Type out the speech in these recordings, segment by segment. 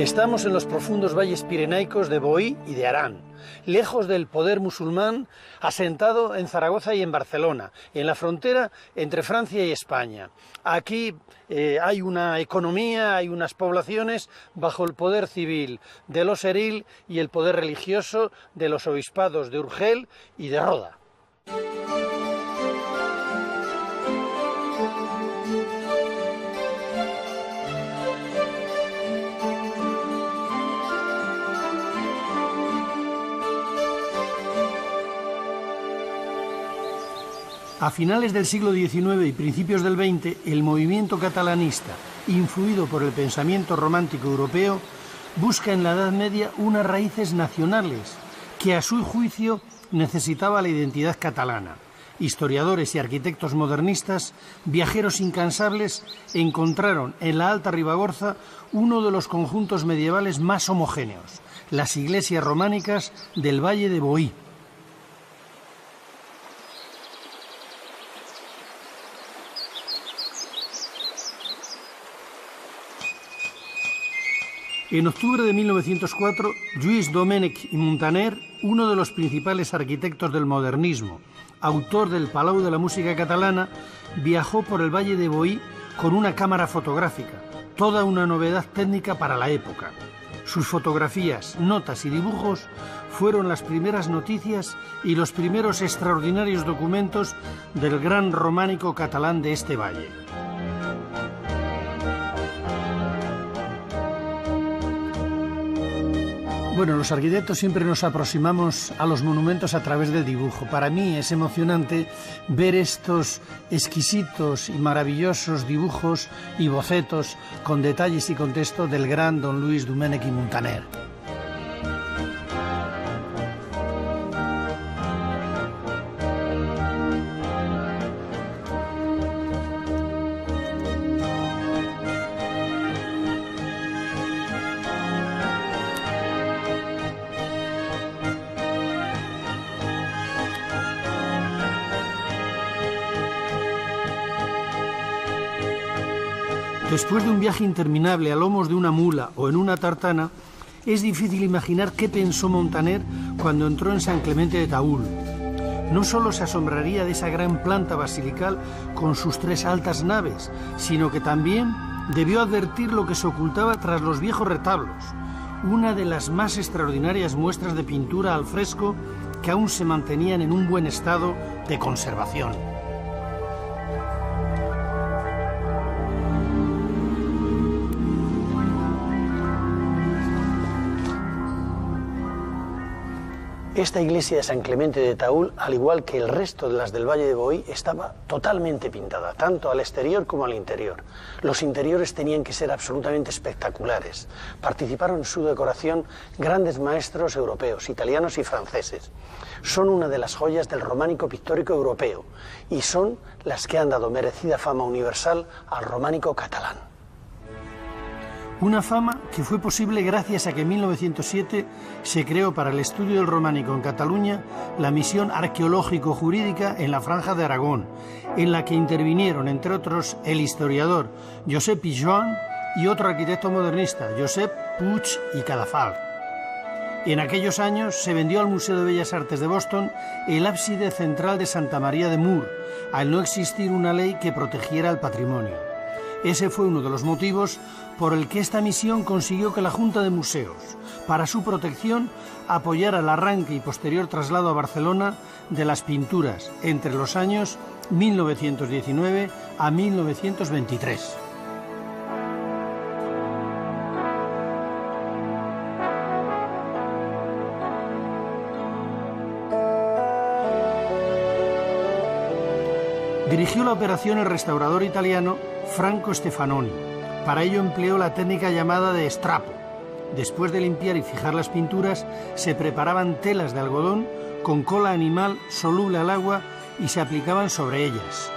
Estamos en los profundos valles pirenaicos de Boí y de Arán, lejos del poder musulmán asentado en Zaragoza y en Barcelona, en la frontera entre Francia y España. Aquí hay una economía, hay unas poblaciones bajo el poder civil de los Eril y el poder religioso de los obispados de Urgel y de Roda. A finales del siglo XIX y principios del XX, el movimiento catalanista, influido por el pensamiento romántico europeo, busca en la Edad Media unas raíces nacionales que, a su juicio, necesitaba la identidad catalana. Historiadores y arquitectos modernistas, viajeros incansables, encontraron en la Alta Ribagorza uno de los conjuntos medievales más homogéneos, las iglesias románicas del Valle de Boí. En octubre de 1904, Lluís Domènech i Muntaner, uno de los principales arquitectos del modernismo, autor del Palau de la Música Catalana, viajó por el Valle de Boí con una cámara fotográfica, toda una novedad técnica para la época. Sus fotografías, notas y dibujos fueron las primeras noticias y los primeros extraordinarios documentos del gran románico catalán de este valle. Bueno, los arquitectos siempre nos aproximamos a los monumentos a través del dibujo. Para mí es emocionante ver estos exquisitos y maravillosos dibujos y bocetos con detalles y contexto del gran don Lluís Domènech i Muntaner. Después de un viaje interminable a lomos de una mula o en una tartana, es difícil imaginar qué pensó Muntaner cuando entró en San Clemente de Taúl. No solo se asombraría de esa gran planta basilical con sus 3 altas naves, sino que también debió advertir lo que se ocultaba tras los viejos retablos, una de las más extraordinarias muestras de pintura al fresco que aún se mantenían en un buen estado de conservación. Esta iglesia de San Clemente de Taúl, al igual que el resto de las del Valle de Boí, estaba totalmente pintada, tanto al exterior como al interior. Los interiores tenían que ser absolutamente espectaculares. Participaron en su decoración grandes maestros europeos, italianos y franceses. Son una de las joyas del románico pictórico europeo y son las que han dado merecida fama universal al románico catalán. Una fama que fue posible gracias a que en 1907 se creó para el estudio del románico en Cataluña la misión arqueológico-jurídica en la Franja de Aragón, en la que intervinieron, entre otros, el historiador Josep Pijoan y otro arquitecto modernista, Josep Puig i Cadafalch. En aquellos años se vendió al Museo de Bellas Artes de Boston el ábside central de Santa María de Mur, al no existir una ley que protegiera el patrimonio. Ese fue uno de los motivos por el que esta misión consiguió que la Junta de Museos, para su protección, apoyara el arranque y posterior traslado a Barcelona de las pinturas entre los años 1919 a 1923. Dirigió la operación el restaurador italiano Franco Stefanoni. Para ello empleó la técnica llamada de estrapo. Después de limpiar y fijar las pinturas, se preparaban telas de algodón con cola animal soluble al agua y se aplicaban sobre ellas.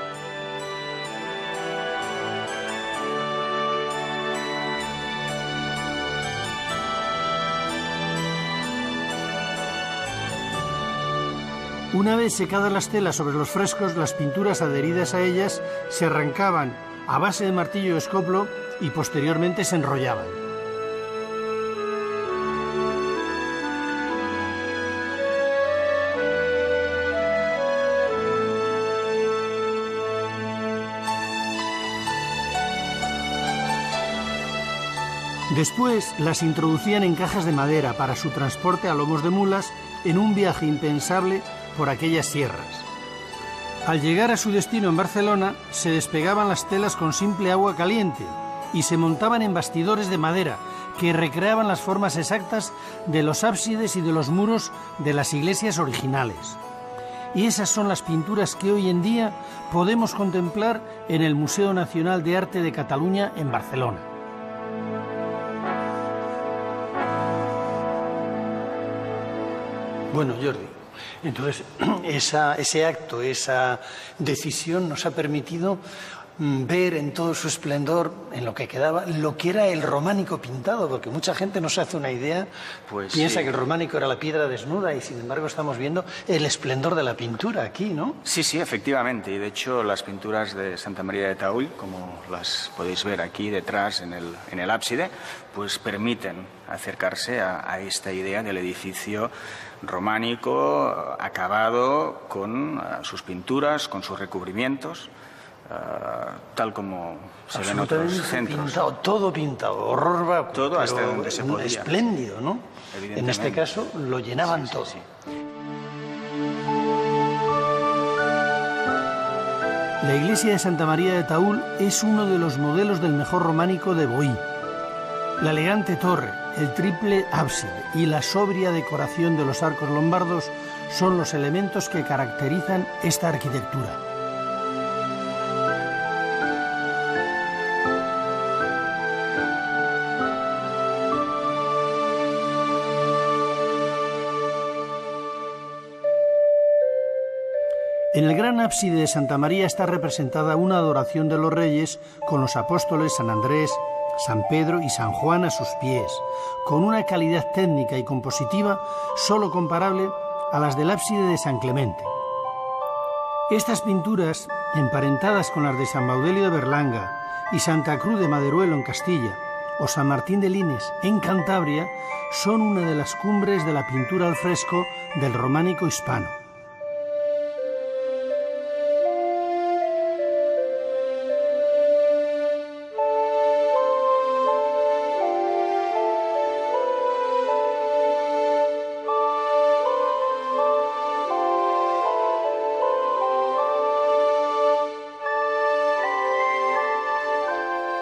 Una vez secadas las telas sobre los frescos, las pinturas adheridas a ellas se arrancaban a base de martillo o escoplo y posteriormente se enrollaban. Después las introducían en cajas de madera para su transporte a lomos de mulas en un viaje impensable por aquellas sierras. Al llegar a su destino en Barcelona, se despegaban las telas con simple agua caliente y se montaban en bastidores de madera que recreaban las formas exactas de los ábsides y de los muros de las iglesias originales. Y esas son las pinturas que hoy en día podemos contemplar en el Museo Nacional de Arte de Cataluña en Barcelona. Bueno, Jordi, entonces ese acto, esa decisión nos ha permitido ver en todo su esplendor, en lo que quedaba, lo que era el románico pintado, porque mucha gente no se hace una idea, piensa que el románico era la piedra desnuda y sin embargo estamos viendo el esplendor de la pintura aquí, ¿no? Sí, sí, efectivamente, y de hecho las pinturas de Santa María de Taüll, como las podéis ver aquí detrás en el ábside, pues permiten acercarse a esta idea del edificio románico acabado con sus pinturas, con sus recubrimientos, tal como se ve en otros centros. Todo pintado, horror vacuo. Todo hasta donde se podía. Espléndido, ¿no? En este caso lo llenaban todo. Sí. La iglesia de Santa María de Taüll es uno de los modelos del mejor románico de Boí. La elegante torre, el triple ábside y la sobria decoración de los arcos lombardos son los elementos que caracterizan esta arquitectura. En el gran ábside de Santa María está representada una adoración de los reyes con los apóstoles San Andrés, San Pedro y San Juan a sus pies, con una calidad técnica y compositiva solo comparable a las del ábside de San Clemente. Estas pinturas, emparentadas con las de San Baudelio de Berlanga y Santa Cruz de Maderuelo en Castilla, o San Martín de Lines en Cantabria, son una de las cumbres de la pintura al fresco del románico hispano.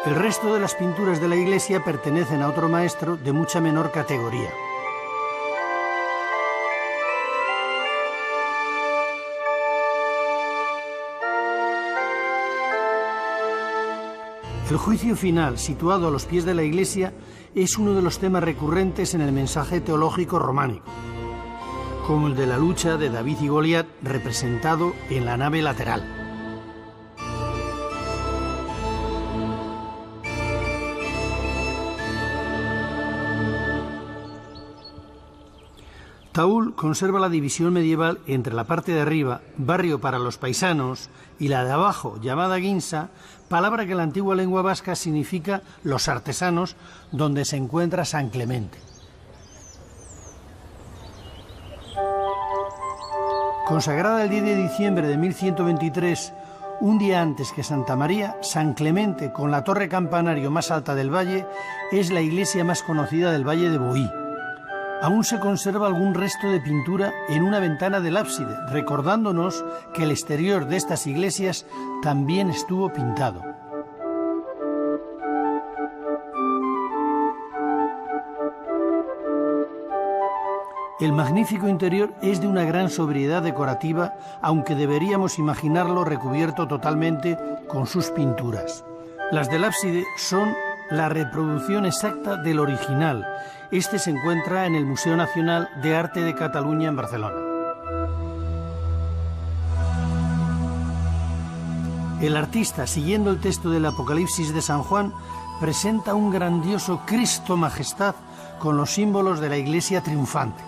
El resto de las pinturas de la iglesia pertenecen a otro maestro de mucha menor categoría. El juicio final, situado a los pies de la iglesia, es uno de los temas recurrentes en el mensaje teológico románico, como el de la lucha de David y Goliat, representado en la nave lateral. Taüll conserva la división medieval entre la parte de arriba, barrio para los paisanos, y la de abajo, llamada guinsa, palabra que en la antigua lengua vasca significa los artesanos, donde se encuentra San Clemente. Consagrada el 10 de diciembre de 1123, un día antes que Santa María, San Clemente, con la torre campanario más alta del valle, es la iglesia más conocida del valle de Boí. Aún se conserva algún resto de pintura en una ventana del ábside, recordándonos que el exterior de estas iglesias también estuvo pintado. El magnífico interior es de una gran sobriedad decorativa, aunque deberíamos imaginarlo recubierto totalmente con sus pinturas. Las del ábside son la reproducción exacta del original. Este se encuentra en el Museo Nacional de Arte de Cataluña en Barcelona. El artista, siguiendo el texto del Apocalipsis de San Juan, presenta un grandioso Cristo Majestad con los símbolos de la Iglesia triunfante.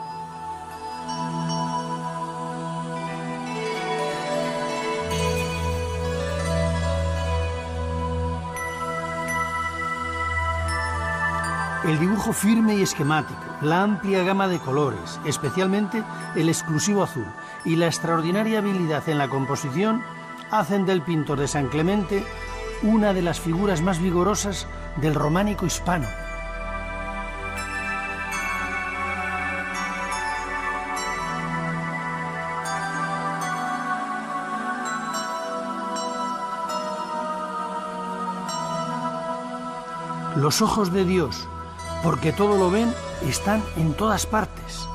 El dibujo firme y esquemático, la amplia gama de colores, especialmente el exclusivo azul, y la extraordinaria habilidad en la composición hacen del pintor de San Clemente una de las figuras más vigorosas del románico hispano. Los ojos de Dios, porque todo lo ven, están en todas partes.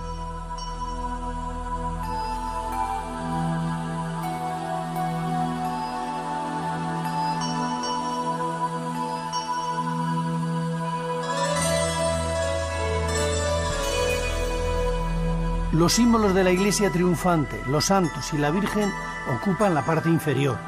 Los símbolos de la Iglesia triunfante, los santos y la Virgen ocupan la parte inferior.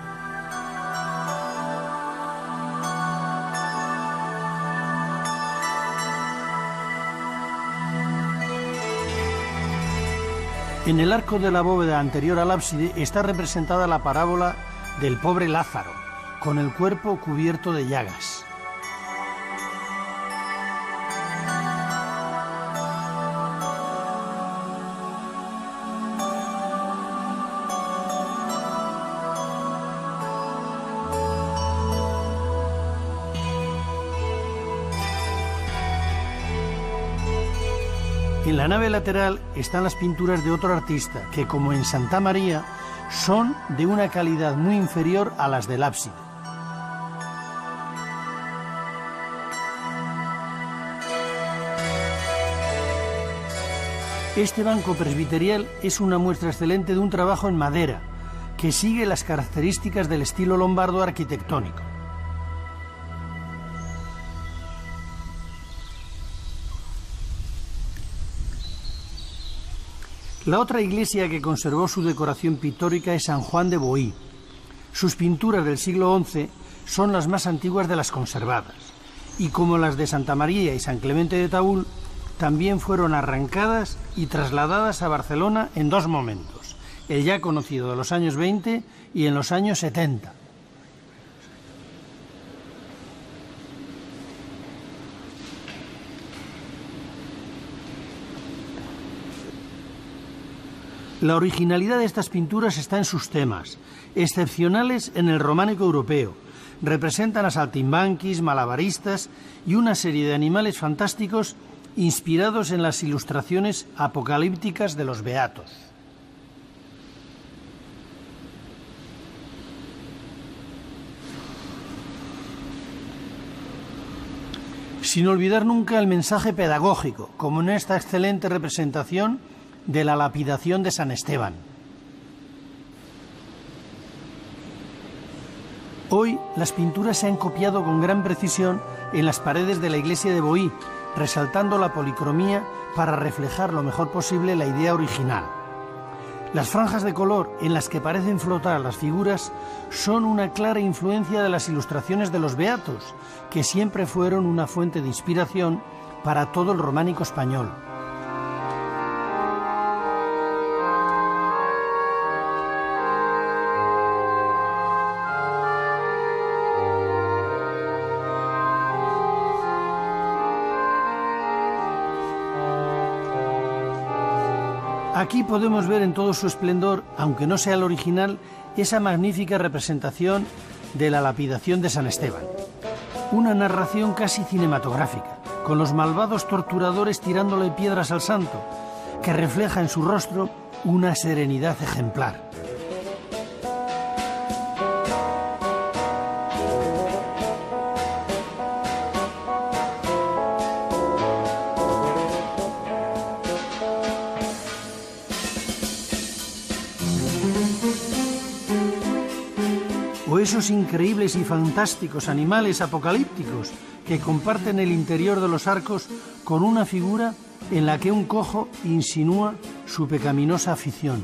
En el arco de la bóveda anterior al ábside está representada la parábola del pobre Lázaro, con el cuerpo cubierto de llagas. En la nave lateral están las pinturas de otro artista que, como en Santa María, son de una calidad muy inferior a las del ábside. Este banco presbiterial es una muestra excelente de un trabajo en madera que sigue las características del estilo lombardo arquitectónico. La otra iglesia que conservó su decoración pictórica es San Juan de Boí. Sus pinturas del siglo XI son las más antiguas de las conservadas, y como las de Santa María y San Clemente de Taúl, también fueron arrancadas y trasladadas a Barcelona en dos momentos, el ya conocido de los años 20 y en los años 70. La originalidad de estas pinturas está en sus temas, excepcionales en el románico europeo. Representan a saltimbanquis, malabaristas y una serie de animales fantásticos inspirados en las ilustraciones apocalípticas de los beatos. Sin olvidar nunca el mensaje pedagógico, como en esta excelente representación de la lapidación de San Esteban. Hoy las pinturas se han copiado con gran precisión en las paredes de la iglesia de Boí, resaltando la policromía para reflejar lo mejor posible la idea original. Las franjas de color en las que parecen flotar las figuras son una clara influencia de las ilustraciones de los beatos, que siempre fueron una fuente de inspiración para todo el románico español. Aquí podemos ver en todo su esplendor, aunque no sea el original, esa magnífica representación de la lapidación de San Esteban. Una narración casi cinematográfica, con los malvados torturadores tirándole piedras al santo, que refleja en su rostro una serenidad ejemplar. O esos increíbles y fantásticos animales apocalípticos que comparten el interior de los arcos con una figura en la que un cojo insinúa su pecaminosa afición.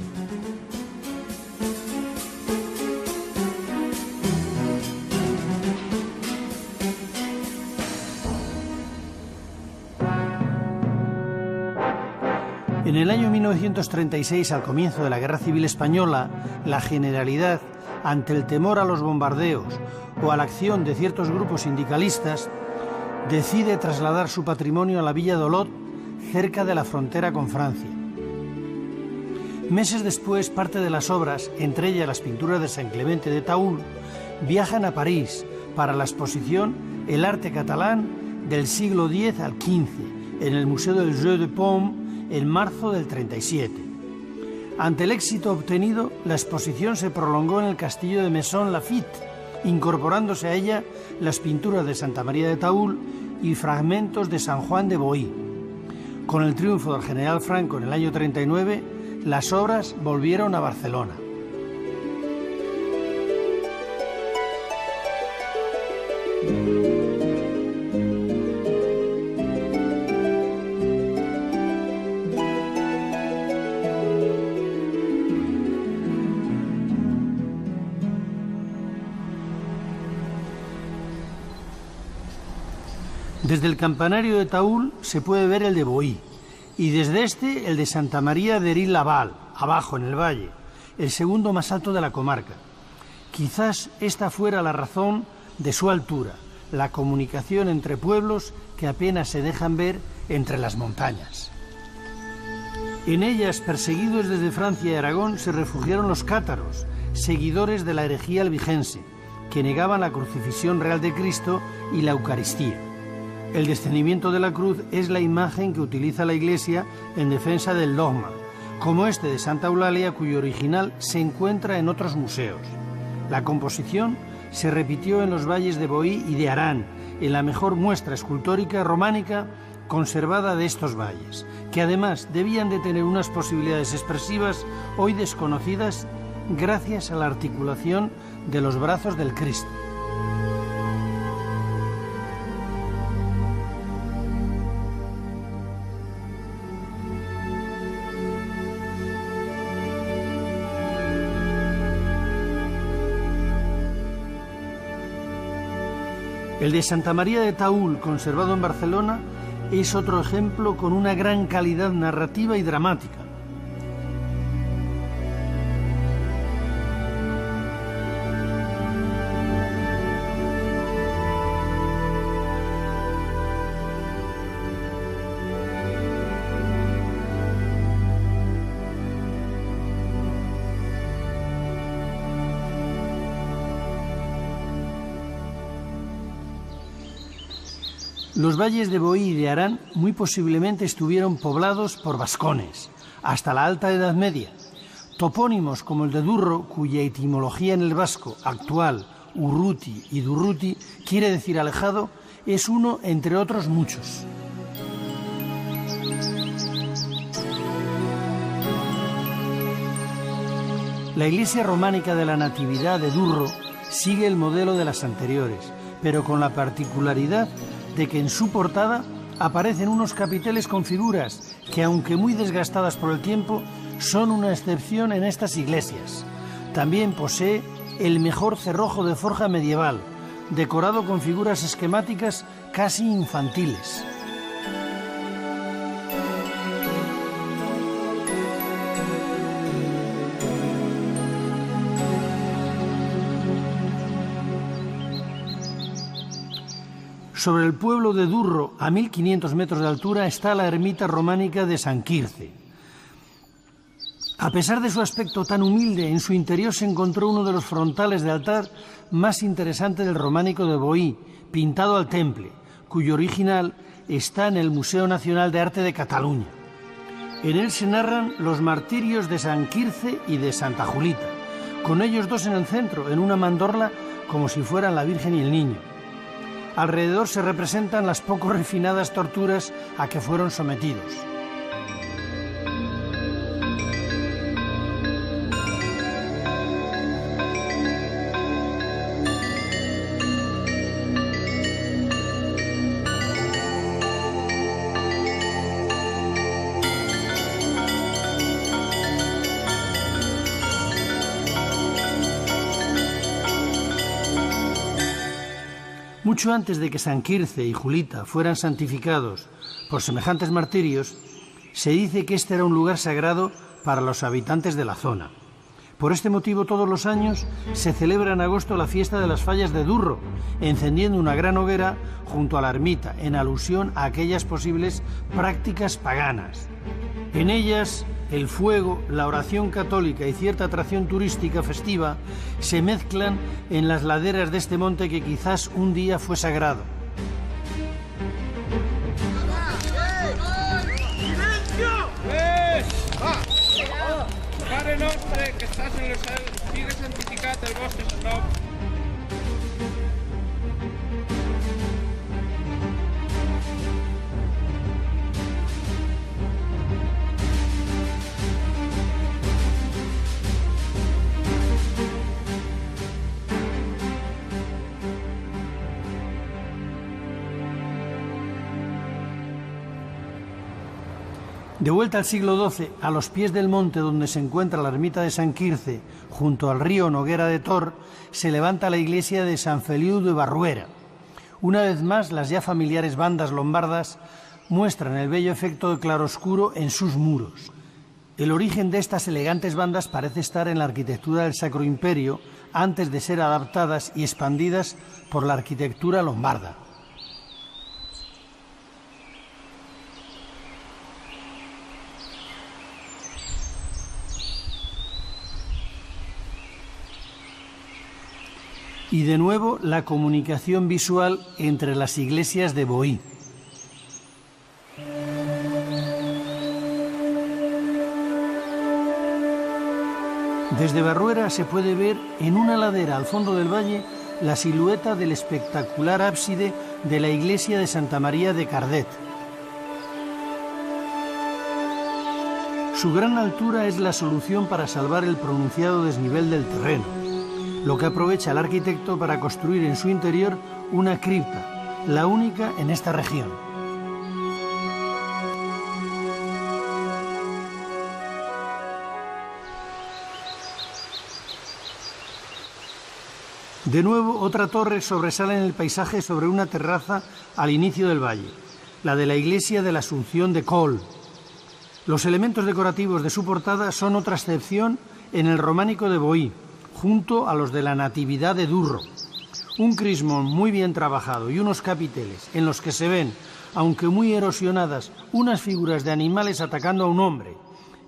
En el año 1936, al comienzo de la Guerra Civil Española, la Generalidad, ante el temor a los bombardeos o a la acción de ciertos grupos sindicalistas, decide trasladar su patrimonio a la villa d'Olot, cerca de la frontera con Francia. Meses después, parte de las obras, entre ellas las pinturas de San Clemente de Taúl, viajan a París para la exposición El arte catalán del siglo X al XV, en el Museo del Jeu de Paume, en marzo del 37. Ante el éxito obtenido, la exposición se prolongó en el castillo de Maisons Laffitte, incorporándose a ella las pinturas de Santa María de Taúl y fragmentos de San Juan de Boí. Con el triunfo del general Franco en el año 39, las obras volvieron a Barcelona. Desde el campanario de Taúl se puede ver el de Boí y desde este el de Santa María de Eril-Laval, abajo en el valle, el segundo más alto de la comarca. Quizás esta fuera la razón de su altura, la comunicación entre pueblos que apenas se dejan ver entre las montañas. En ellas, perseguidos desde Francia y Aragón, se refugiaron los cátaros, seguidores de la herejía albigense, que negaban la crucifixión real de Cristo y la Eucaristía. El descendimiento de la cruz es la imagen que utiliza la Iglesia en defensa del dogma, como este de Santa Eulalia, cuyo original se encuentra en otros museos. La composición se repitió en los valles de Boí y de Arán, en la mejor muestra escultórica románica conservada de estos valles, que además debían de tener unas posibilidades expresivas hoy desconocidas gracias a la articulación de los brazos del Cristo. El de Santa María de Taúl, conservado en Barcelona, es otro ejemplo con una gran calidad narrativa y dramática. Los valles de Boí y de Arán muy posiblemente estuvieron poblados por vascones, hasta la Alta Edad Media. Topónimos como el de Durro, cuya etimología en el vasco actual, Urruti y Durruti, quiere decir alejado, es uno entre otros muchos. La iglesia románica de la Natividad de Durro sigue el modelo de las anteriores, pero con la particularidad de que en su portada aparecen unos capiteles con figuras que, aunque muy desgastadas por el tiempo, son una excepción en estas iglesias. También posee el mejor cerrojo de forja medieval, decorado con figuras esquemáticas casi infantiles. Sobre el pueblo de Durro, a 1500 metros de altura, está la ermita románica de San Quirce. A pesar de su aspecto tan humilde, en su interior se encontró uno de los frontales de altar más interesantes del románico de Boí, pintado al temple, cuyo original está en el Museo Nacional de Arte de Cataluña. En él se narran los martirios de San Quirce y de Santa Julita, con ellos dos en el centro, en una mandorla como si fueran la Virgen y el Niño. Alrededor se representan las poco refinadas torturas a que fueron sometidos. Mucho antes de que San Quirce y Julita fueran santificados por semejantes martirios, se dice que este era un lugar sagrado para los habitantes de la zona. Por este motivo, todos los años se celebra en agosto la fiesta de las fallas de Durro, encendiendo una gran hoguera junto a la ermita, en alusión a aquellas posibles prácticas paganas. En ellas, el fuego, la oración católica y cierta atracción turística festiva se mezclan en las laderas de este monte que quizás un día fue sagrado. ¡Silencio! Pare nostre, que estàs en el cel, siga santificat el vostre nom. De vuelta al siglo XII, a los pies del monte donde se encuentra la ermita de San Quirce, junto al río Noguera de Tor, se levanta la iglesia de San Feliu de Barruera. Una vez más, las ya familiares bandas lombardas muestran el bello efecto de claroscuro en sus muros. El origen de estas elegantes bandas parece estar en la arquitectura del Sacro Imperio, antes de ser adaptadas y expandidas por la arquitectura lombarda. Y de nuevo la comunicación visual entre las iglesias de Boí. Desde Barruera se puede ver en una ladera al fondo del valle la silueta del espectacular ábside de la iglesia de Santa María de Cardet. Su gran altura es la solución para salvar el pronunciado desnivel del terreno, lo que aprovecha el arquitecto para construir en su interior una cripta, la única en esta región. De nuevo, otra torre sobresale en el paisaje sobre una terraza al inicio del valle, la de la iglesia de la Asunción de Col. Los elementos decorativos de su portada son otra excepción en el románico de Boí, junto a los de la Natividad de Durro. Un crismón muy bien trabajado y unos capiteles en los que se ven, aunque muy erosionadas, unas figuras de animales atacando a un hombre,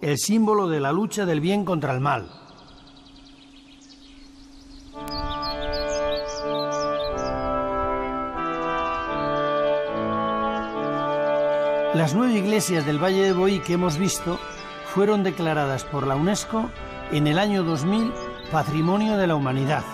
el símbolo de la lucha del bien contra el mal. Las 9 iglesias del Valle de Boí que hemos visto fueron declaradas por la UNESCO en el año 2000 Patrimonio de la Humanidad.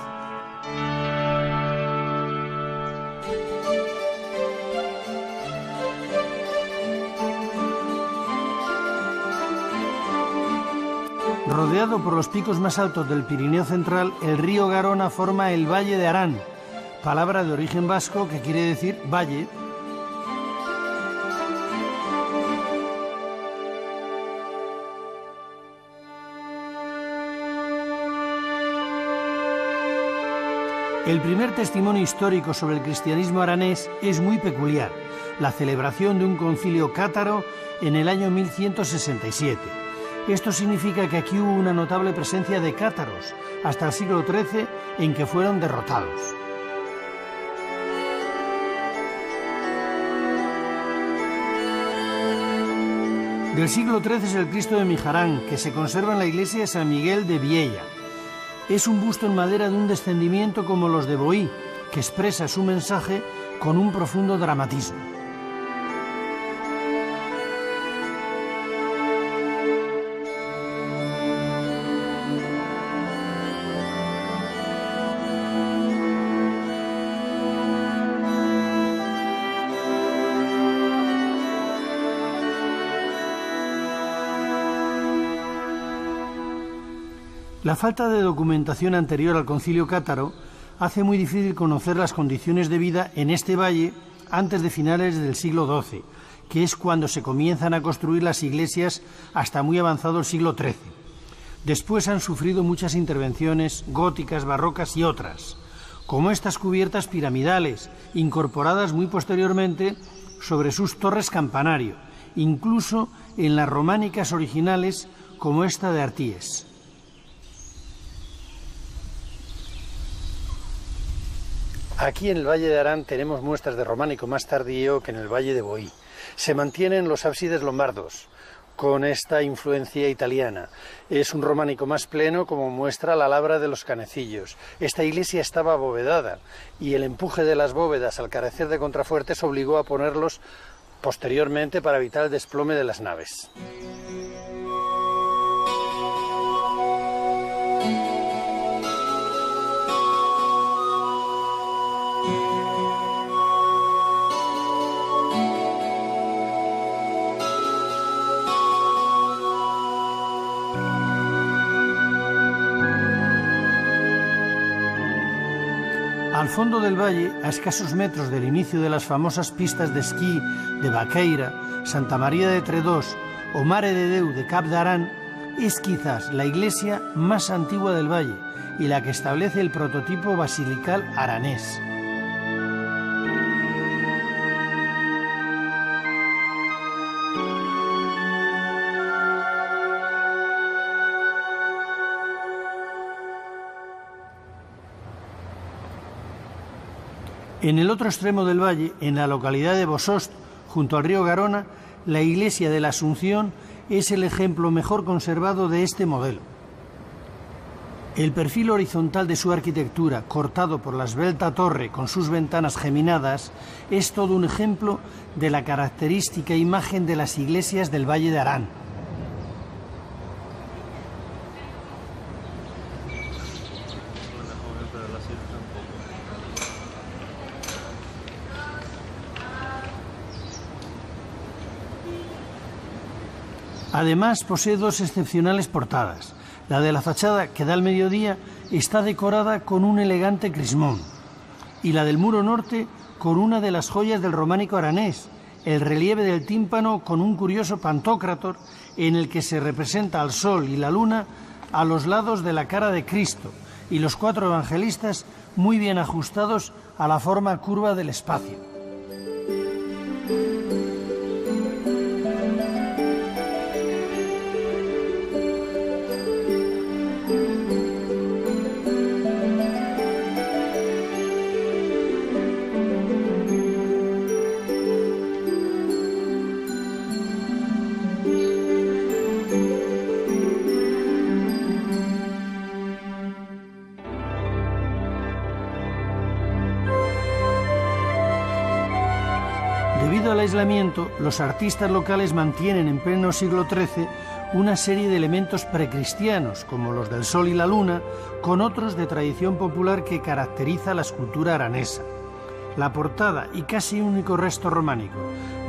Rodeado por los picos más altos del Pirineo central, el río Garona forma el Valle de Arán, palabra de origen vasco que quiere decir valle. El primer testimonio histórico sobre el cristianismo aranés es muy peculiar, la celebración de un concilio cátaro en el año 1167. Esto significa que aquí hubo una notable presencia de cátaros, hasta el siglo XIII, en que fueron derrotados. Del siglo XIII es el Cristo de Mijarán, que se conserva en la iglesia de San Miguel de Viella. Es un busto en madera de un descendimiento como los de Boí, que expresa su mensaje con un profundo dramatismo. La falta de documentación anterior al concilio cátaro hace muy difícil conocer las condiciones de vida en este valle antes de finales del siglo XII, que es cuando se comienzan a construir las iglesias hasta muy avanzado el siglo XIII. Después han sufrido muchas intervenciones góticas, barrocas y otras, como estas cubiertas piramidales, incorporadas muy posteriormente sobre sus torres campanario, incluso en las románicas originales como esta de Arties. Aquí en el Valle de Arán tenemos muestras de románico más tardío que en el Valle de Boí. Se mantienen los ábsides lombardos, con esta influencia italiana. Es un románico más pleno, como muestra la labra de los canecillos. Esta iglesia estaba abovedada y el empuje de las bóvedas al carecer de contrafuertes obligó a ponerlos posteriormente para evitar el desplome de las naves. Al fondo del valle, a escasos metros del inicio de las famosas pistas de esquí de Baqueira, Santa María de Tredós o Mare de Déu de Cap d'Aran es quizás la iglesia más antigua del valle y la que establece el prototipo basilical aranés. En el otro extremo del valle, en la localidad de Bosost, junto al río Garona, la iglesia de la Asunción es el ejemplo mejor conservado de este modelo. El perfil horizontal de su arquitectura, cortado por la esbelta torre con sus ventanas geminadas, es todo un ejemplo de la característica imagen de las iglesias del Valle de Arán. Además, posee dos excepcionales portadas. La de la fachada, que da al mediodía, está decorada con un elegante crismón, y la del muro norte con una de las joyas del románico aranés, el relieve del tímpano con un curioso pantocrátor en el que se representa al sol y la luna a los lados de la cara de Cristo, y los 4 evangelistas muy bien ajustados a la forma curva del espacio. Debido al aislamiento, los artistas locales mantienen en pleno siglo XIII una serie de elementos precristianos, como los del sol y la luna, con otros de tradición popular que caracteriza la escultura aranesa. La portada y casi único resto románico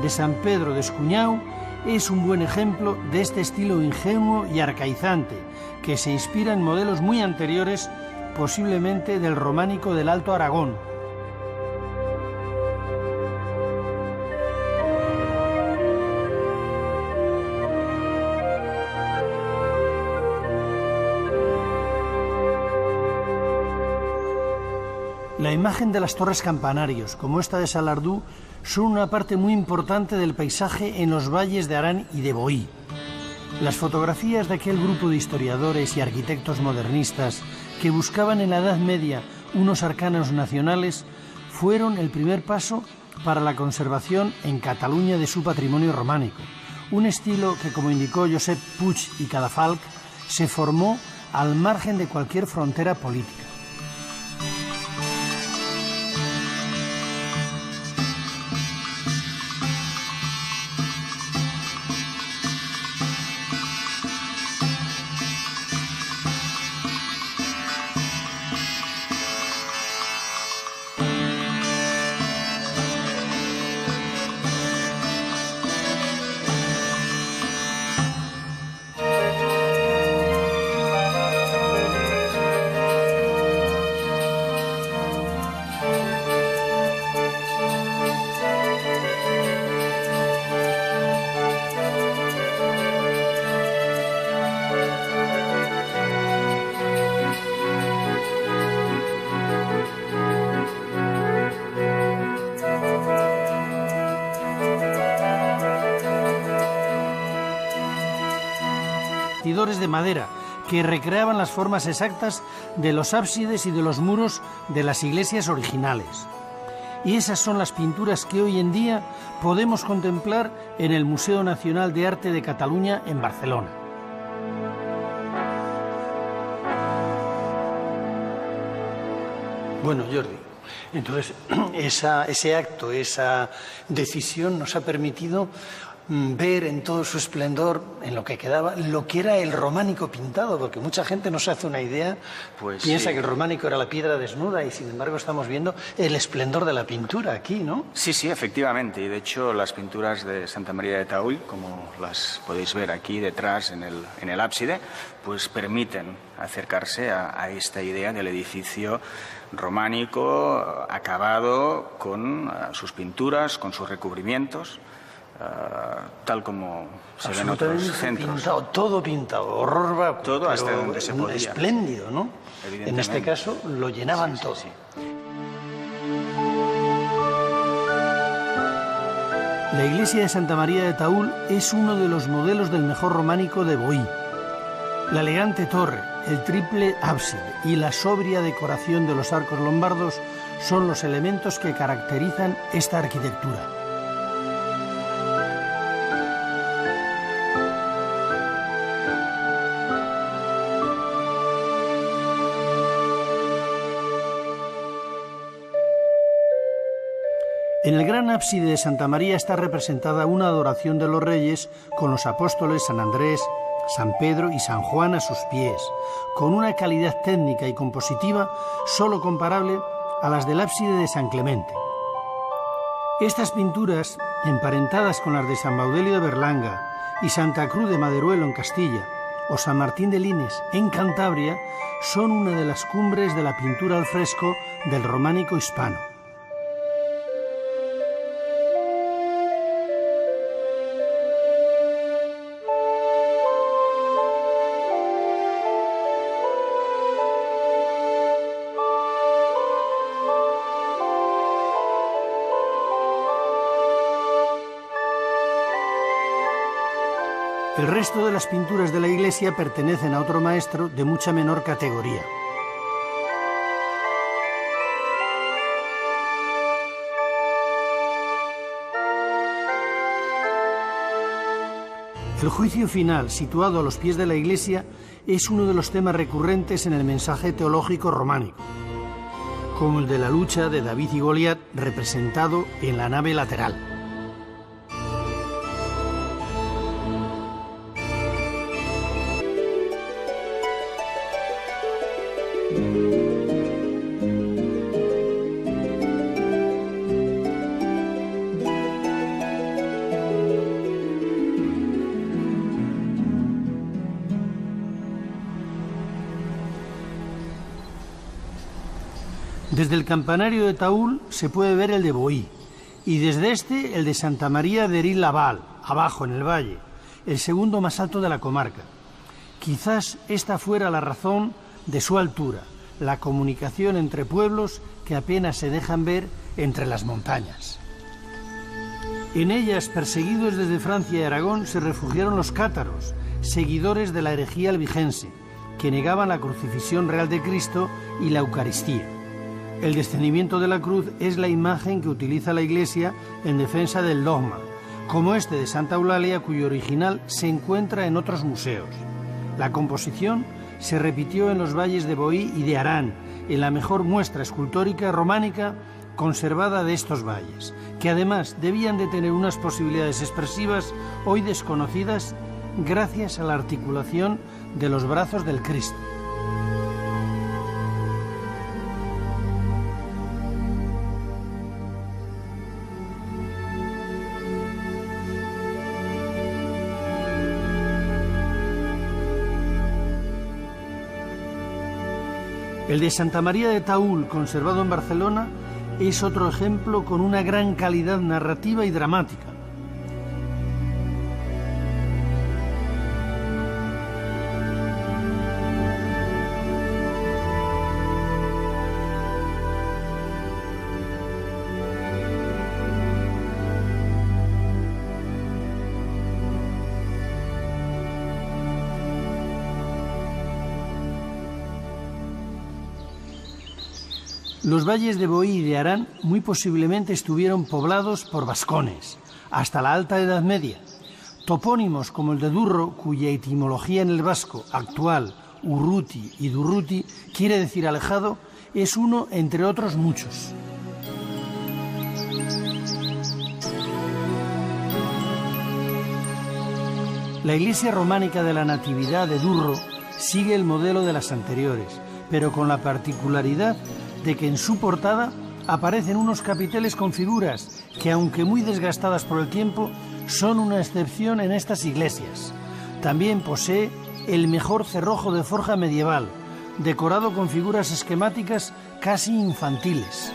de San Pedro de Escuñau es un buen ejemplo de este estilo ingenuo y arcaizante, que se inspira en modelos muy anteriores, posiblemente del románico del Alto Aragón. La imagen de las torres campanarios, como esta de Salardú, son una parte muy importante del paisaje en los valles de Arán y de Boí. Las fotografías de aquel grupo de historiadores y arquitectos modernistas que buscaban en la Edad Media unos arcanos nacionales fueron el primer paso para la conservación en Cataluña de su patrimonio románico, un estilo que, como indicó Josep Puig y Cadafalch, se formó al margen de cualquier frontera política. De madera que recreaban las formas exactas de los ábsides y de los muros de las iglesias originales. Y esas son las pinturas que hoy en día podemos contemplar en el Museo Nacional de Arte de Cataluña en Barcelona. Bueno, Jordi, entonces ese acto, esa decisión nos ha permitido ver en todo su esplendor, en lo que quedaba, lo que era el románico pintado, porque mucha gente no se hace una idea, pues piensa que el románico era la piedra desnuda y sin embargo estamos viendo el esplendor de la pintura aquí, ¿no? Sí, sí, efectivamente, y de hecho las pinturas de Santa María de Taúl, como las podéis ver aquí detrás en el ábside, pues permiten acercarse a esta idea del edificio románico acabado con sus pinturas, con sus recubrimientos. tal como se ve en otros centros. Pintado, todo pintado, horror vacuo. Todo hasta donde se podía. Espléndido, ¿no? En este caso lo llenaban todo. Sí. La iglesia de Santa María de Taúl es uno de los modelos del mejor románico de Boí. La elegante torre, el triple ábside y la sobria decoración de los arcos lombardos son los elementos que caracterizan esta arquitectura. En el gran ábside de Santa María está representada una adoración de los reyes con los apóstoles San Andrés, San Pedro y San Juan a sus pies, con una calidad técnica y compositiva solo comparable a las del ábside de San Clemente. Estas pinturas, emparentadas con las de San Baudelio de Berlanga y Santa Cruz de Maderuelo en Castilla, o San Martín de Lines en Cantabria, son una de las cumbres de la pintura al fresco del románico hispano. El resto de las pinturas de la iglesia pertenecen a otro maestro de mucha menor categoría. El juicio final, situado a los pies de la iglesia, es uno de los temas recurrentes en el mensaje teológico románico, como el de la lucha de David y Goliat, representado en la nave lateral. Desde el campanario de Taúl se puede ver el de Boí y desde este el de Santa María de Eril-Laval, abajo en el valle, el segundo más alto de la comarca. Quizás esta fuera la razón de su altura, la comunicación entre pueblos que apenas se dejan ver entre las montañas. En ellas, perseguidos desde Francia y Aragón, se refugiaron los cátaros, seguidores de la herejía albigense, que negaban la crucifixión real de Cristo y la Eucaristía. El descendimiento de la cruz es la imagen que utiliza la Iglesia en defensa del dogma, como este de Santa Eulalia, cuyo original se encuentra en otros museos. La composición se repitió en los valles de Boí y de Arán, en la mejor muestra escultórica románica conservada de estos valles, que además debían de tener unas posibilidades expresivas hoy desconocidas gracias a la articulación de los brazos del Cristo. El de Santa María de Taúl, conservado en Barcelona, es otro ejemplo con una gran calidad narrativa y dramática. Los valles de Boí y de Arán muy posiblemente estuvieron poblados por vascones, hasta la Alta Edad Media. Topónimos como el de Durro, cuya etimología en el vasco actual, Urruti y Durruti, quiere decir alejado, es uno entre otros muchos. La iglesia románica de la Natividad de Durro sigue el modelo de las anteriores, pero con la particularidad de que en su portada aparecen unos capiteles con figuras que, aunque muy desgastadas por el tiempo, son una excepción en estas iglesias. También posee el mejor cerrojo de forja medieval, decorado con figuras esquemáticas casi infantiles.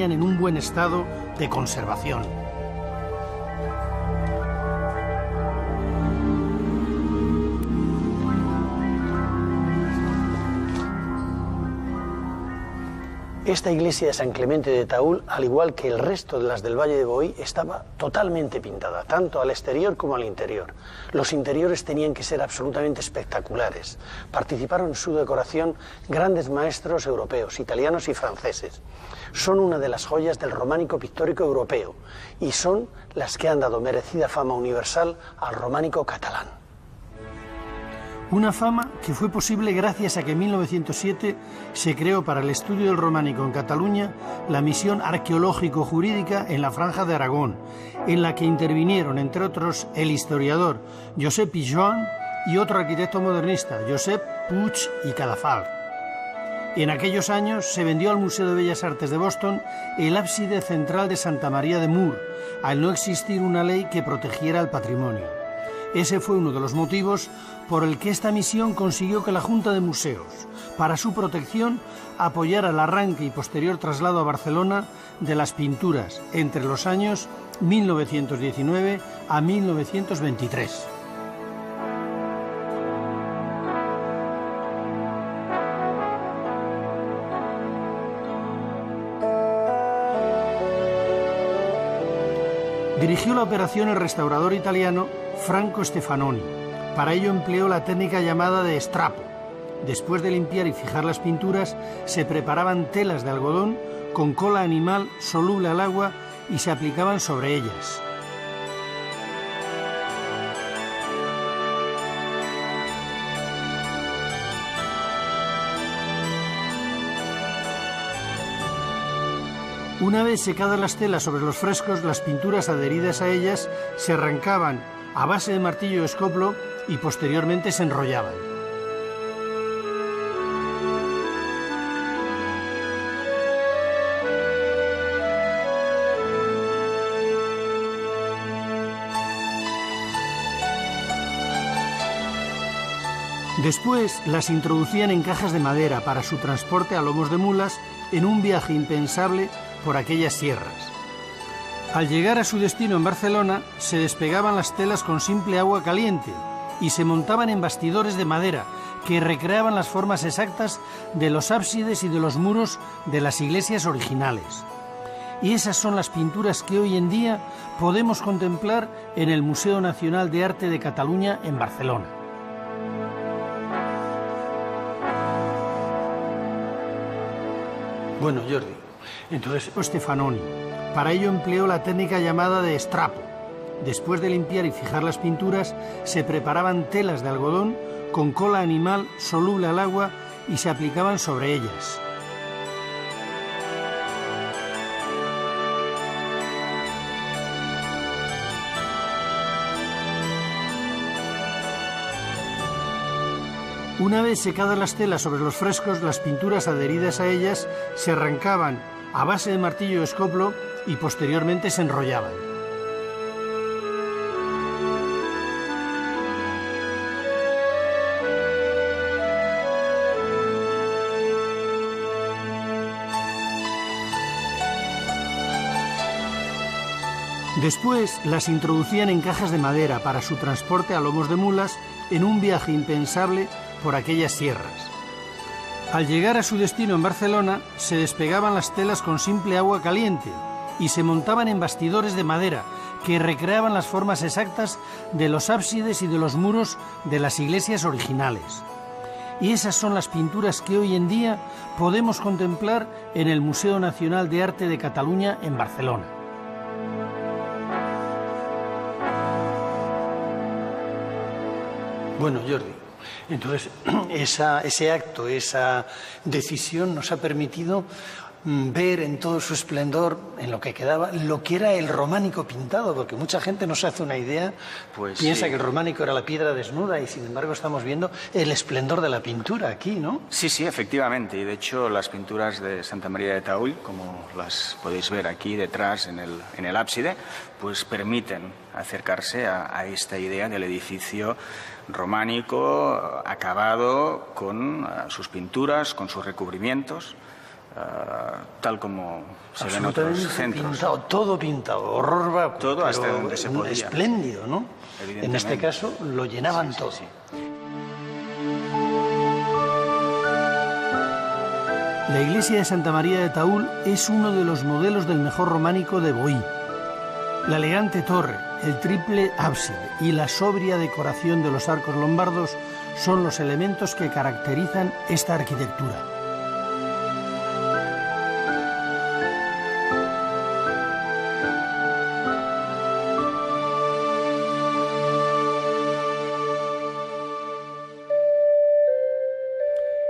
mantenían en un buen estado de conservación. Esta iglesia de San Clemente de Taúl, al igual que el resto de las del Valle de Boí, estaba totalmente pintada, tanto al exterior como al interior. Los interiores tenían que ser absolutamente espectaculares. Participaron en su decoración grandes maestros europeos, italianos y franceses. Son una de las joyas del románico pictórico europeo y son las que han dado merecida fama universal al románico catalán. Una fama que fue posible gracias a que en 1907 se creó para el estudio del románico en Cataluña la misión arqueológico-jurídica en la Franja de Aragón, en la que intervinieron, entre otros, el historiador Josep Pijoan y otro arquitecto modernista, Josep Puig i Cadafalch. En aquellos años se vendió al Museo de Bellas Artes de Boston el ábside central de Santa María de Mur, al no existir una ley que protegiera el patrimonio. Ese fue uno de los motivos por el que esta misión consiguió que la Junta de Museos, para su protección, apoyara el arranque y posterior traslado a Barcelona de las pinturas entre los años 1919 a 1923. Dirigió la operación el restaurador italiano Franco Stefanoni. Para ello empleó la técnica llamada de estrapo. Después de limpiar y fijar las pinturas, se preparaban telas de algodón con cola animal soluble al agua y se aplicaban sobre ellas. Una vez secadas las telas sobre los frescos, las pinturas adheridas a ellas se arrancaban a base de martillo o escoplo y posteriormente se enrollaban. Después las introducían en cajas de madera para su transporte a lomos de mulas en un viaje impensable por aquellas sierras. Al llegar a su destino en Barcelona, se despegaban las telas con simple agua caliente y se montaban en bastidores de madera que recreaban las formas exactas de los ábsides y de los muros de las iglesias originales. Y esas son las pinturas que hoy en día podemos contemplar en el Museo Nacional de Arte de Cataluña en Barcelona. Bueno, Jordi, entonces Stefanoni. Para ello empleó la técnica llamada de estrapo. Después de limpiar y fijar las pinturas, se preparaban telas de algodón con cola animal soluble al agua y se aplicaban sobre ellas. Una vez secadas las telas sobre los frescos, las pinturas adheridas a ellas se arrancaban a base de martillo o escoplo y posteriormente se enrollaban. Después las introducían en cajas de madera para su transporte a lomos de mulas en un viaje impensable por aquellas sierras. Al llegar a su destino en Barcelona, se despegaban las telas con simple agua caliente y se montaban en bastidores de madera que recreaban las formas exactas de los ábsides y de los muros de las iglesias originales. Y esas son las pinturas que hoy en día podemos contemplar en el Museo Nacional de Arte de Cataluña en Barcelona. Bueno, Jordi, entonces ese acto, esa decisión nos ha permitido ver en todo su esplendor, en lo que quedaba, lo que era el románico pintado, porque mucha gente no se hace una idea, pues piensa sí, que el románico era la piedra desnuda y sin embargo estamos viendo el esplendor de la pintura aquí, ¿no? Sí, sí, efectivamente. Y de hecho las pinturas de Santa María de Taúl, como las podéis ver aquí detrás en el ábside, pues permiten acercarse a esta idea del edificio románico acabado con sus pinturas, con sus recubrimientos. tal como se ven en otros centros. Pintado, todo pintado, horror vacuo. Todo hasta donde se podía. Espléndido, ¿no? En este caso lo llenaban todo. Sí. La iglesia de Santa María de Taúl es uno de los modelos del mejor románico de Boí. La elegante torre, el triple ábside y la sobria decoración de los arcos lombardos son los elementos que caracterizan esta arquitectura.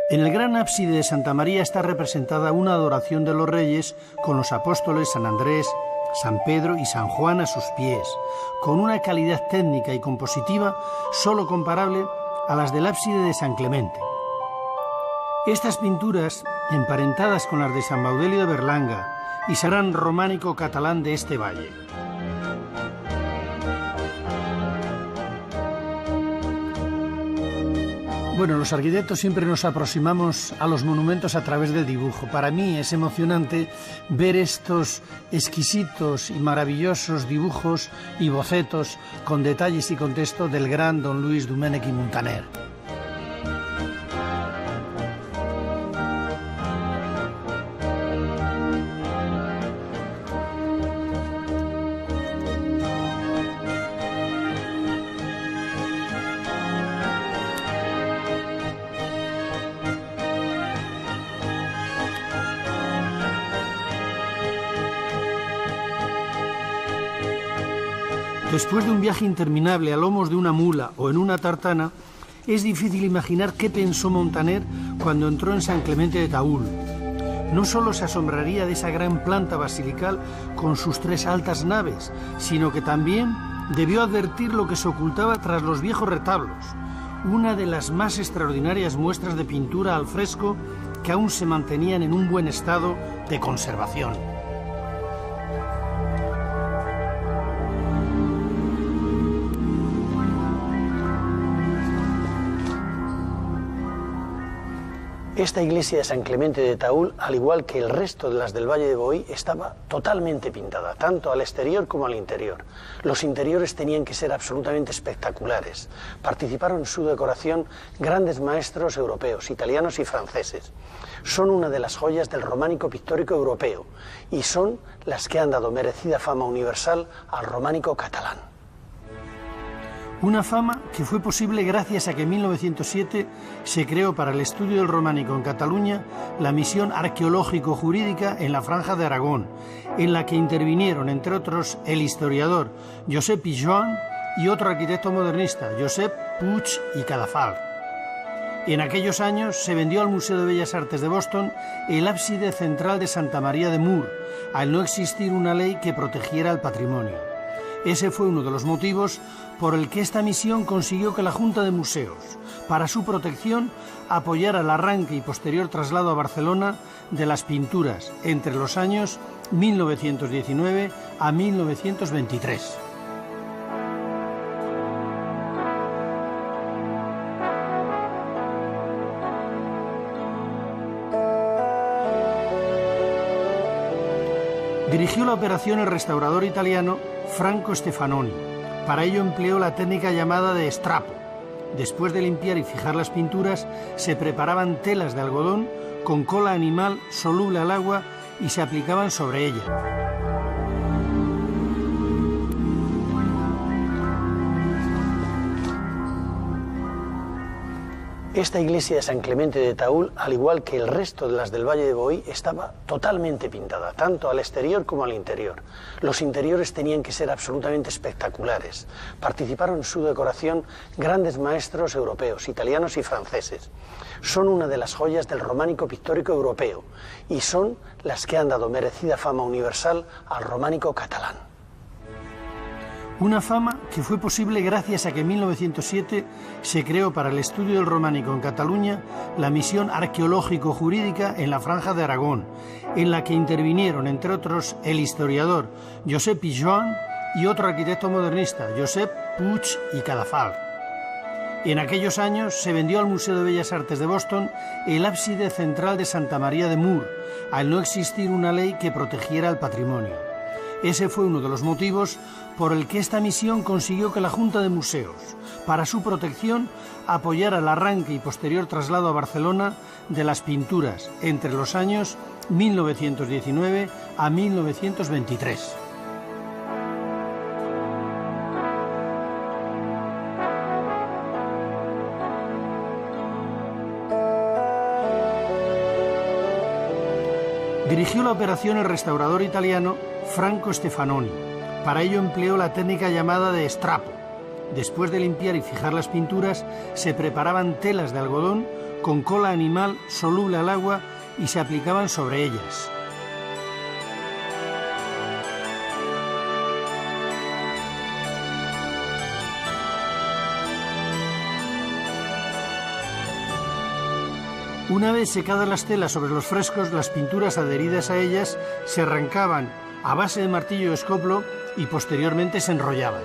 En el gran ábside de Santa María está representada una adoración de los reyes con los apóstoles San Andrés, San Pedro y San Juan a sus pies, con una calidad técnica y compositiva solo comparable a las del ábside de San Clemente. Estas pinturas, emparentadas con las de San Baudelio de Berlanga y serán románico catalán de este valle. Bueno, los arquitectos siempre nos aproximamos a los monumentos a través del dibujo. Para mí es emocionante ver estos exquisitos y maravillosos dibujos y bocetos con detalles y contexto del gran don Luis Domènech i Muntaner. Después de un viaje interminable a lomos de una mula o en una tartana, es difícil imaginar qué pensó Muntaner cuando entró en San Clemente de Taúl. No solo se asombraría de esa gran planta basilical con sus 3 altas naves, sino que también debió advertir lo que se ocultaba tras los viejos retablos, una de las más extraordinarias muestras de pintura al fresco que aún se mantenían en un buen estado de conservación. Esta iglesia de San Clemente de Taúl, al igual que el resto de las del Valle de Boí, estaba totalmente pintada, tanto al exterior como al interior. Los interiores tenían que ser absolutamente espectaculares. Participaron en su decoración grandes maestros europeos, italianos y franceses. Son una de las joyas del románico pictórico europeo y son las que han dado merecida fama universal al románico catalán. Una fama que fue posible gracias a que en 1907 se creó para el estudio del románico en Cataluña la misión arqueológico-jurídica en la Franja de Aragón, en la que intervinieron, entre otros, el historiador Josep Pijoan y otro arquitecto modernista, Josep Puig i Cadafalch. En aquellos años se vendió al Museo de Bellas Artes de Boston el ábside central de Santa María de Mur, al no existir una ley que protegiera el patrimonio. Ese fue uno de los motivos por el que esta misión consiguió que la Junta de Museos, para su protección, apoyara el arranque y posterior traslado a Barcelona de las pinturas entre los años 1919 a 1923. Dirigió la operación el restaurador italiano Franco Stefanoni. Para ello empleó la técnica llamada de estrapo. Después de limpiar y fijar las pinturas, se preparaban telas de algodón con cola animal soluble al agua y se aplicaban sobre ella. Esta iglesia de San Clemente de Taúl, al igual que el resto de las del Valle de Boí, estaba totalmente pintada, tanto al exterior como al interior. Los interiores tenían que ser absolutamente espectaculares. Participaron en su decoración grandes maestros europeos, italianos y franceses. Son una de las joyas del románico pictórico europeo y son las que han dado merecida fama universal al románico catalán. Una fama que fue posible gracias a que en 1907 se creó para el estudio del románico en Cataluña la misión arqueológico-jurídica en la Franja de Aragón, en la que intervinieron, entre otros, el historiador Josep Pijoan y otro arquitecto modernista, Josep Puig i Cadafalch. En aquellos años se vendió al Museo de Bellas Artes de Boston el ábside central de Santa María de Moore, al no existir una ley que protegiera el patrimonio. Ese fue uno de los motivos por el que esta misión consiguió que la Junta de Museos, para su protección, apoyara el arranque y posterior traslado a Barcelona de las pinturas entre los años 1919 a 1923. Dirigió la operación el restaurador italiano Franco Stefanoni. Para ello empleó la técnica llamada de estrapo. Después de limpiar y fijar las pinturas, se preparaban telas de algodón con cola animal soluble al agua y se aplicaban sobre ellas. Una vez secadas las telas sobre los frescos, las pinturas adheridas a ellas se arrancaban a base de martillo o escoplo y posteriormente se enrollaban.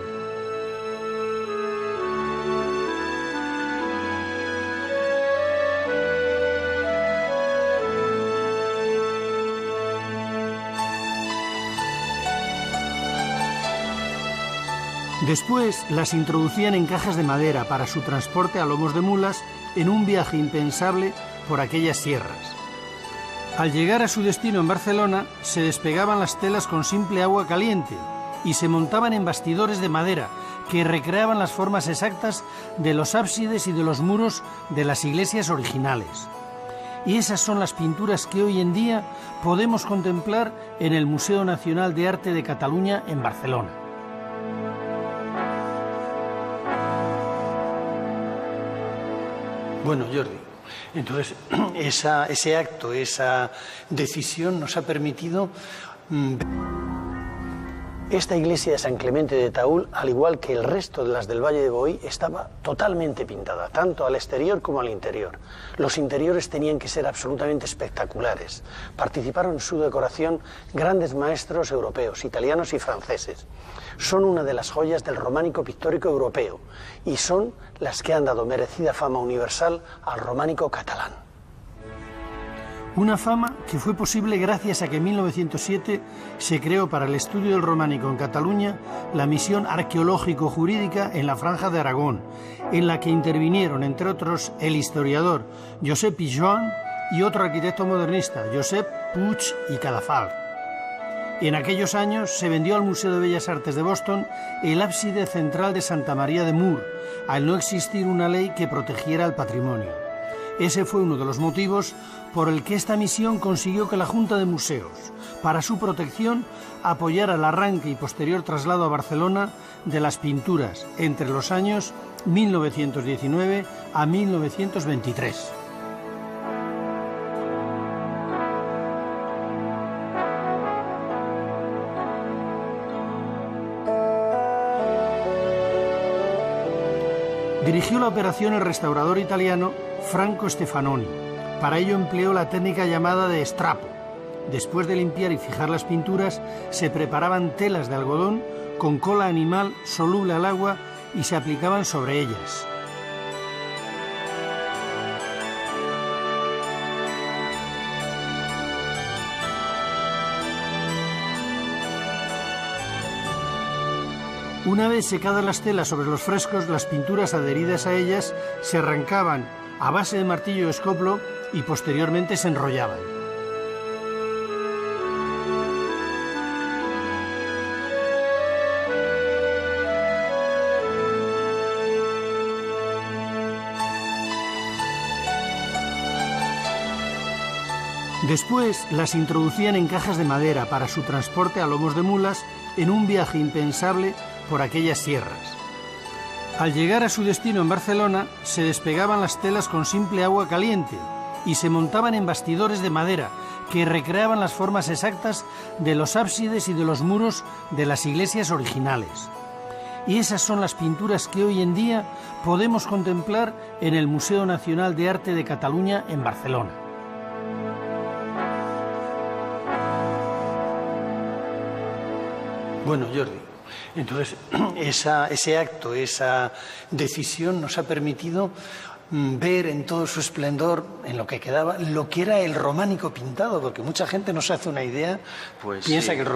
Después las introducían en cajas de madera para su transporte a lomos de mulas en un viaje impensable por aquellas sierras. Al llegar a su destino en Barcelona, se despegaban las telas con simple agua caliente y se montaban en bastidores de madera que recreaban las formas exactas de los ábsides y de los muros de las iglesias originales. Y esas son las pinturas que hoy en día podemos contemplar en el Museo Nacional de Arte de Cataluña en Barcelona. Bueno, Jordi, entonces ese acto, esa decisión nos ha permitido... Esta iglesia de San Clemente de Taúl, al igual que el resto de las del Valle de Boí, estaba totalmente pintada, tanto al exterior como al interior. Los interiores tenían que ser absolutamente espectaculares. Participaron en su decoración grandes maestros europeos, italianos y franceses. Son una de las joyas del románico pictórico europeo y son las que han dado merecida fama universal al románico catalán. Una fama que fue posible gracias a que en 1907 se creó para el estudio del románico en Cataluña la misión arqueológico-jurídica en la Franja de Aragón, en la que intervinieron, entre otros, el historiador Josep Pijoan y otro arquitecto modernista, Josep Puig i Cadafalch. En aquellos años se vendió al Museo de Bellas Artes de Boston el ábside central de Santa María de Moore, al no existir una ley que protegiera el patrimonio. Ese fue uno de los motivos por el que esta misión consiguió que la Junta de Museos, para su protección, apoyara el arranque y posterior traslado a Barcelona de las pinturas entre los años 1919 a 1923. Dirigió la operación el restaurador italiano Franco Stefanoni. Para ello empleó la técnica llamada de estrapo. Después de limpiar y fijar las pinturas, se preparaban telas de algodón con cola animal soluble al agua y se aplicaban sobre ellas. Una vez secadas las telas sobre los frescos, las pinturas adheridas a ellas se arrancaban a base de martillo o escoplo y posteriormente se enrollaban. Después las introducían en cajas de madera para su transporte a lomos de mulas en un viaje impensable por aquellas sierras. Al llegar a su destino en Barcelona, se despegaban las telas con simple agua caliente y se montaban en bastidores de madera que recreaban las formas exactas de los ábsides y de los muros de las iglesias originales. Y esas son las pinturas que hoy en día podemos contemplar en el Museo Nacional de Arte de Cataluña en Barcelona. Bueno, Jordi, Entonces, ese acto, esa decisión nos ha permitido ver en todo su esplendor, en lo que quedaba, lo que era el románico pintado, porque mucha gente no se hace una idea, Pues piensa sí. que el